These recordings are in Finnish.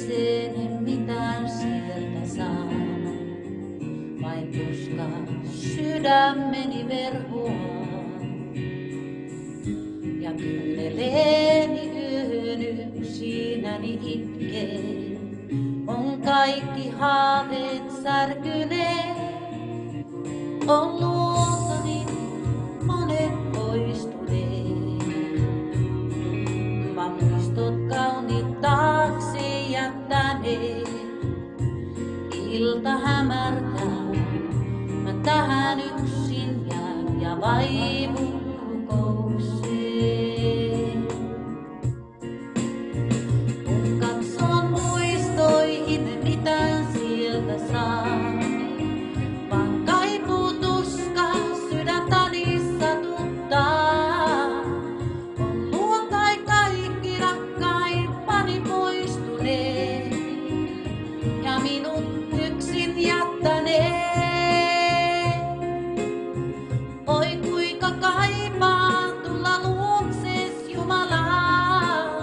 huomiseen en mitään sieltä saa. Vain tuska sydämeni verhoaa. Ja kyyneleeni yöhön yksinäni itkee. On kaikki haaveet särkyneet. On luotani monet poistuneet. Mä muistot kauniit taakse jättäneet. Ilta hämärtää, mä tähän yksin jään ja vaivun rukoukseen. Kun katson muistoihin, mitään sieltä saa. Vaan kaipuu tuska, sydäntäni satuttaa. On luontai kaikki rakkaimpani poistuneet. Ja minut yksin jättänee. Oi kuinka kaipaan tulla luoksees Jumalaa.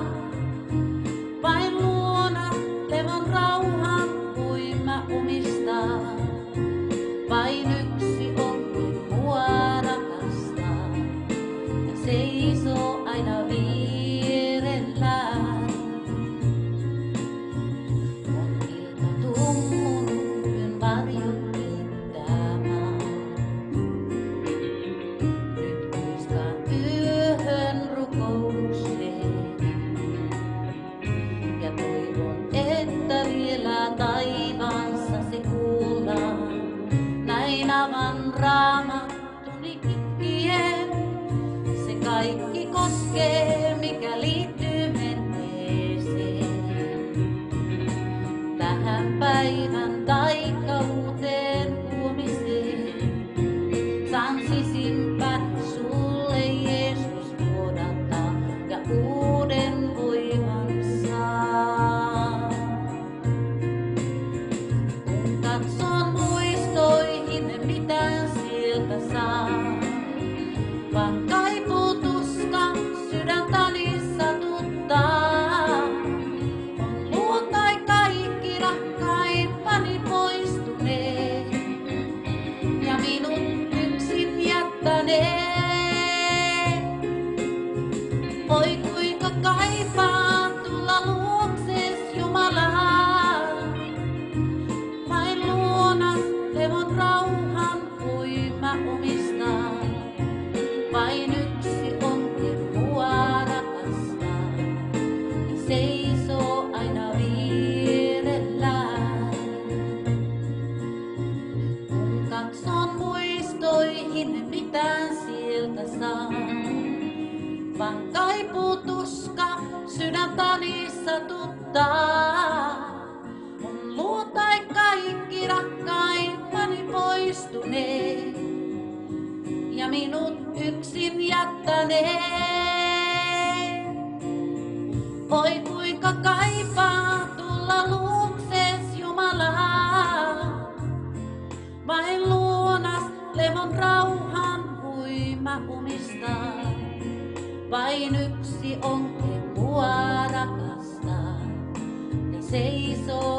Vain luona levon rauhan kuin mä omistaa. Vain yksi on kuin mua rakastaa. Ja seisoo aina vierellään. Taivaansa se kuullaan, näin avan raamattuni kitkien. Se kaikki koskee, mikä liittyy menneeseen. Tähän päivän taikka uuteen huomiseen. Saan sisimpät sulle Jeesus vuodattaa ja uuden voiman saa. Katson muistoihin, mitään sieltä saa. Vaan kaipuu tuska, sydäntäni satuttaa. On luontai kaikki rakkaimpani poistuneet. Ja minut yksin jättänee. Oi kuinka kaipaan tulla luoksees Jumalaa. Levon rauhan kuin mä omistaa. Vain yksi on mua rakastaa. Ja seisoo aina vierellään. Kun katson muistoihin, mitään sieltä saa. Vaan kaipuu tuska, sydäntäni satuttaa. On luotai kaikki rakkaimpani poistuneet. Ja minut yksin jättänee. Oi kuinka kaipaan tulla luoksees Jumalaa. Vain luonas levon rauhan kuin mä omistaa. Vain yksi on mua rakastaa. Ja seisoo